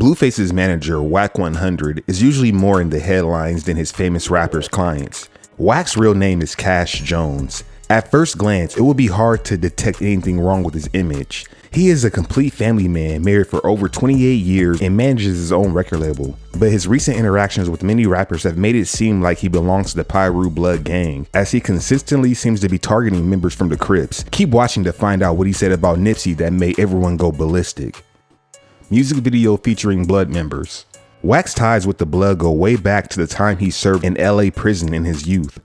Blueface's manager, Wack 100, is usually more in the headlines than his famous rappers' clients. Wack's real name is Cash Jones. At first glance, it would be hard to detect anything wrong with his image. He is a complete family man, married for over 28 years and manages his own record label. But his recent interactions with many rappers have made it seem like he belongs to the Piru Blood gang, as he consistently seems to be targeting members from the Crips. Keep watching to find out what he said about Nipsey that made everyone go ballistic. Music video featuring Blood members. Wack's ties with the Blood go way back to the time he served in LA prison in his youth.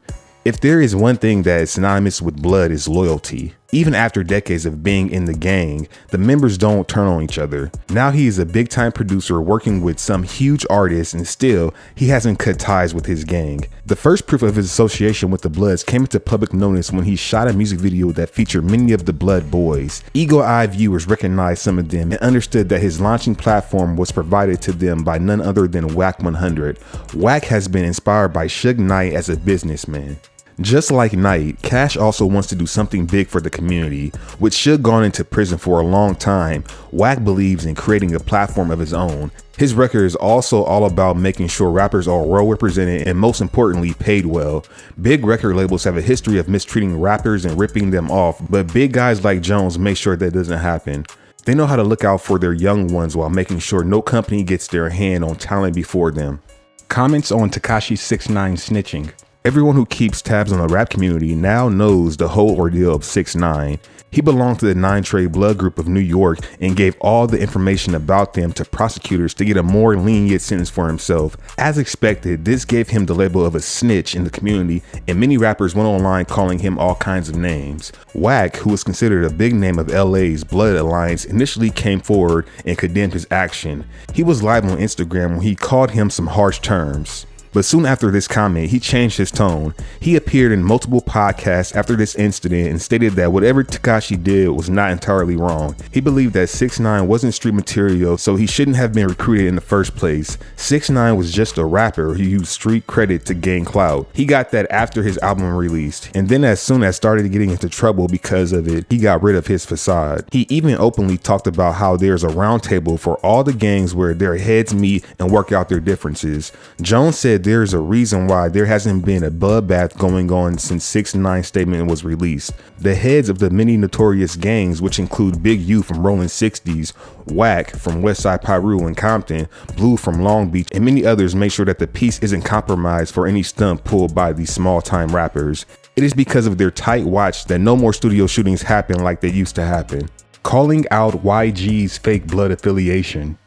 If there is one thing that is synonymous with Blood, is loyalty. Even after decades of being in the gang, the members don't turn on each other. Now he is a big time producer working with some huge artists, and still, he hasn't cut ties with his gang. The first proof of his association with the Bloods came into public notice when he shot a music video that featured many of the Blood boys. Eagle-eyed viewers recognized some of them and understood that his launching platform was provided to them by none other than Wack 100. Wack has been inspired by Suge Knight as a businessman. Just like Knight, Cash also wants to do something big for the community. With Suge gone into prison for a long time, Wack believes in creating a platform of his own. His record is also all about making sure rappers are well represented and, most importantly, paid well. Big record labels have a history of mistreating rappers and ripping them off, but big guys like Jones make sure that doesn't happen. They know how to look out for their young ones while making sure no company gets their hand on talent before them. Comments on Tekashi 6ix9ine snitching. Everyone who keeps tabs on the rap community now knows the whole ordeal of 6ix9ine. He belonged to the 9 Trey Blood group of New York and gave all the information about them to prosecutors to get a more lenient sentence for himself. As expected, this gave him the label of a snitch in the community, and many rappers went online calling him all kinds of names. Wack, who was considered a big name of LA's Blood Alliance, initially came forward and condemned his action. He was live on Instagram when he called him some harsh terms. But soon after this comment, he changed his tone. He appeared in multiple podcasts after this incident and stated that whatever Tekashi did was not entirely wrong. He believed that 6ix9ine wasn't street material, so he shouldn't have been recruited in the first place. 6ix9ine was just a rapper who used street credit to gain clout. He got that after his album released, and then as soon as started getting into trouble because of it, he got rid of his facade. He even openly talked about how there's a round table for all the gangs where their heads meet and work out their differences. Jones said there's a reason why there hasn't been a bloodbath going on since 6ix9ine's statement was released. The heads of the many notorious gangs, which include Big U from Rolling 60s, Wack from Westside Piru and Compton, Blue from Long Beach, and many others, make sure that the peace isn't compromised for any stunt pulled by these small-time rappers. It is because of their tight watch that no more studio shootings happen like they used to happen. Calling out YG's fake blood affiliation.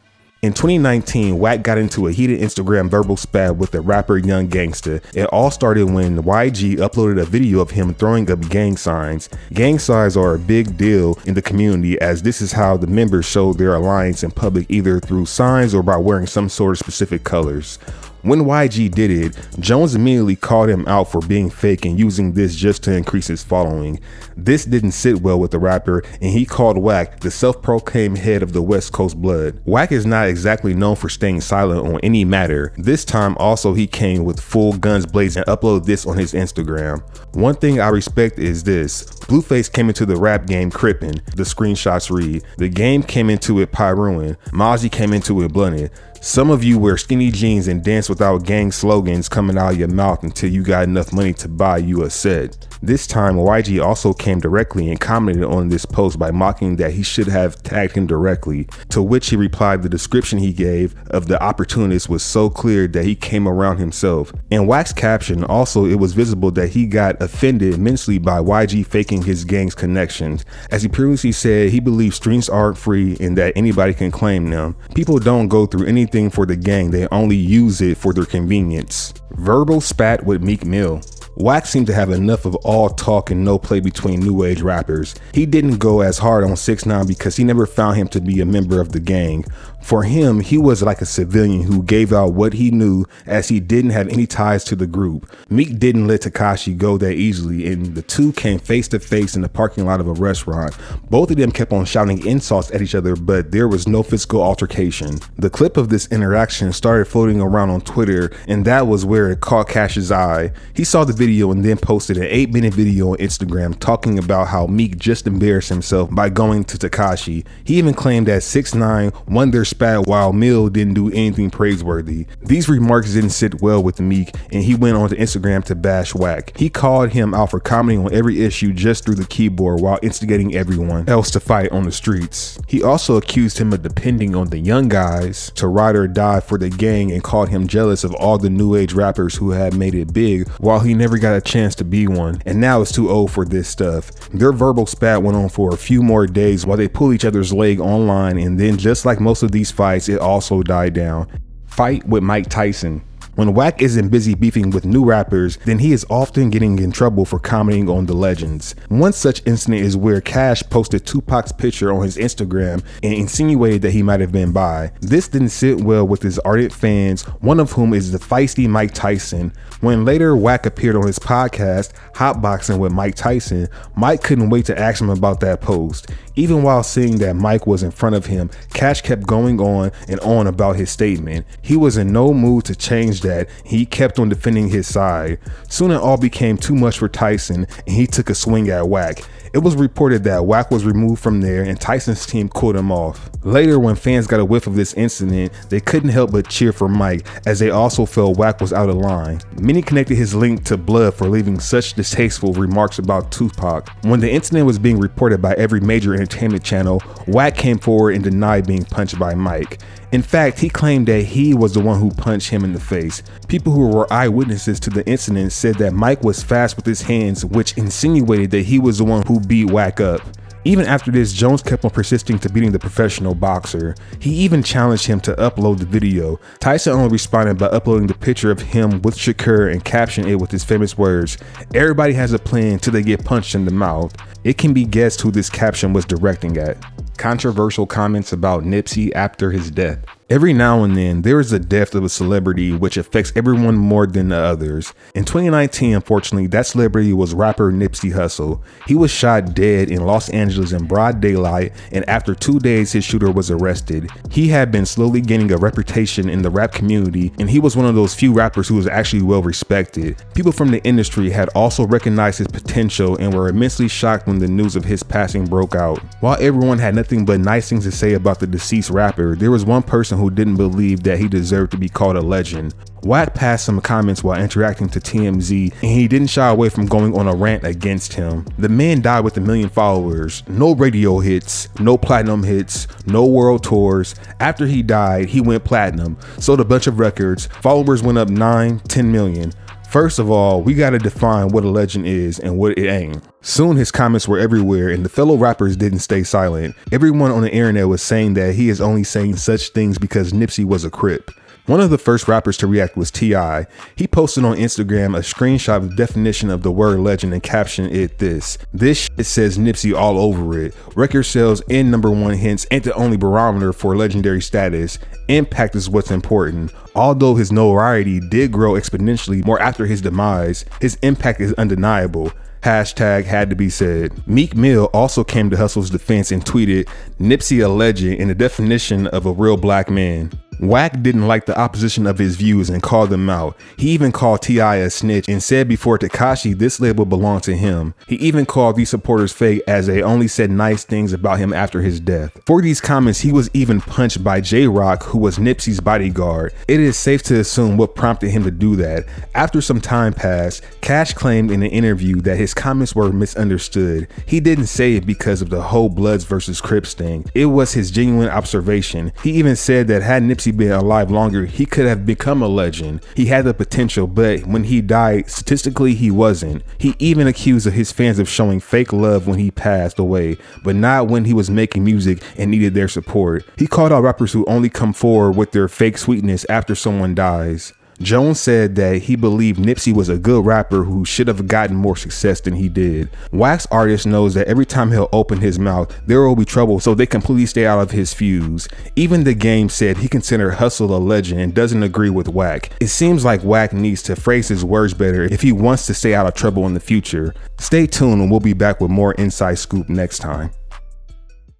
In 2019, Wack got into a heated Instagram verbal spat with the rapper Young Gangsta. It all started when YG uploaded a video of him throwing up gang signs. Gang signs are a big deal in the community, as this is how the members show their alliance in public, either through signs or by wearing some sort of specific colors. When YG did it, Jones immediately called him out for being fake and using this just to increase his following. This didn't sit well with the rapper, and he called Wack the self-proclaimed head of the West Coast Blood. Wack is not exactly known for staying silent on any matter. This time also he came with full guns blazing and uploaded this on his Instagram. One thing I respect is this: Blueface came into the rap game crippin'. The screenshots read, "The game came into it Pyruin. Mozzie came into it blunted. Some of you wear skinny jeans and dance without gang slogans coming out of your mouth until you got enough money to buy you a set." This time, YG also came directly and commented on this post by mocking that he should have tagged him directly, to which he replied the description he gave of the opportunist was so clear that he came around himself. In Wack's caption, also it was visible that he got offended immensely by YG faking his gang's connections. As he previously said, he believes streets aren't free and that anybody can claim them. People don't go through anything for the gang, they only use it for their convenience. Verbal spat with Meek Mill. Wack seemed to have enough of all talk and no play between new age rappers. He didn't go as hard on 6ix9ine because he never found him to be a member of the gang. For him, he was like a civilian who gave out what he knew, as he didn't have any ties to the group. Meek didn't let Tekashi go that easily, and the two came face to face in the parking lot of a restaurant. Both of them kept on shouting insults at each other, but there was no physical altercation. The clip of this interaction started floating around on Twitter, and that was where it caught Cash's eye. He saw the video and then posted an 8-minute video on Instagram talking about how Meek just embarrassed himself by going to Tekashi. He even claimed that 6ix9ine won their spat while Mill didn't do anything praiseworthy. These remarks didn't sit well with Meek, and he went onto Instagram to bash Wack. He called him out for commenting on every issue just through the keyboard while instigating everyone else to fight on the streets. He also accused him of depending on the young guys to ride or die for the gang and called him jealous of all the new age rappers who had made it big while he never got a chance to be one, and now is too old for this stuff. Their verbal spat went on for a few more days while they pulled each other's leg online, and then just like most of these fights, it also died down. Fight with Mike Tyson. When Wack isn't busy beefing with new rappers, then he is often getting in trouble for commenting on the legends. One such incident is where Cash posted Tupac's picture on his Instagram and insinuated that he might have been bi. This didn't sit well with his ardent fans, one of whom is the feisty Mike Tyson. When later Wack appeared on his podcast, Hotboxing with Mike Tyson, Mike couldn't wait to ask him about that post. Even while seeing that Mike was in front of him, Cash kept going on and on about his statement. He was in no mood to change that. He kept on defending his side. Soon it all became too much for Tyson, and he took a swing at Wack. It was reported that Wack was removed from there and Tyson's team cooled him off. Later, when fans got a whiff of this incident, they couldn't help but cheer for Mike, as they also felt Wack was out of line. Many connected his link to Blood for leaving such distasteful remarks about Tupac. When the incident was being reported by every major entertainment channel, Wack came forward and denied being punched by Mike. In fact, he claimed that he was the one who punched him in the face. People who were eyewitnesses to the incident said that Mike was fast with his hands, which insinuated that he was the one who beat Wack up. Even after this, Jones kept on persisting to beating the professional boxer. He even challenged him to upload the video. Tyson only responded by uploading the picture of him with Shakur and captioned it with his famous words, "Everybody has a plan till they get punched in the mouth." It can be guessed who this caption was directing at. Controversial comments about Nipsey after his death. Every now and then, there is a death of a celebrity which affects everyone more than the others. In 2019, unfortunately, that celebrity was rapper Nipsey Hussle. He was shot dead in Los Angeles in broad daylight, and after 2 days, his shooter was arrested. He had been slowly gaining a reputation in the rap community, and he was one of those few rappers who was actually well respected. People from the industry had also recognized his potential and were immensely shocked when the news of his passing broke out. While everyone had nothing but nice things to say about the deceased rapper, there was one person who didn't believe that he deserved to be called a legend. Wack passed some comments while interacting to TMZ, and he didn't shy away from going on a rant against him. The man died with 1 million followers, no radio hits, no platinum hits, no world tours. After he died, he went platinum, sold a bunch of records, followers went up 9-10 million. First of all, we gotta define what a legend is and what it ain't. Soon his comments were everywhere, and the fellow rappers didn't stay silent. Everyone on the internet was saying that he is only saying such things because Nipsey was a Crip. One of the first rappers to react was T.I. He posted on Instagram a screenshot of the definition of the word legend and captioned it this. "This shit says Nipsey all over it. Record sales and #1 hits ain't the only barometer for legendary status. Impact is what's important. Although his notoriety did grow exponentially more after his demise, his impact is undeniable. Hashtag had to be said." Meek Mill also came to Hussle's defense and tweeted, "Nipsey a legend in the definition of a real black man." Wack didn't like the opposition of his views and called them out. He even called T.I. a snitch and said before Tekashi this label belonged to him. He even called these supporters fake as they only said nice things about him after his death. For these comments, he was even punched by J-Rock, who was Nipsey's bodyguard. It is safe to assume what prompted him to do that. After some time passed, Cash claimed in an interview that his comments were misunderstood. He didn't say it because of the whole Bloods versus Crips thing. It was his genuine observation. He even said that had Nipsey been alive longer, he could have become a legend. He had the potential, but when he died, statistically he wasn't. He even accused of his fans of showing fake love when he passed away, but not when he was making music and needed their support. He called out rappers who only come forward with their fake sweetness after someone dies. Jones said that he believed Nipsey was a good rapper who should have gotten more success than he did. Wax artist knows that every time he'll open his mouth, there will be trouble, so they completely stay out of his fuse. Even The Game said he considered Hussle a legend and doesn't agree with Wack. It seems like Wack needs to phrase his words better if he wants to stay out of trouble in the future. Stay tuned and we'll be back with more Inside Scoop next time.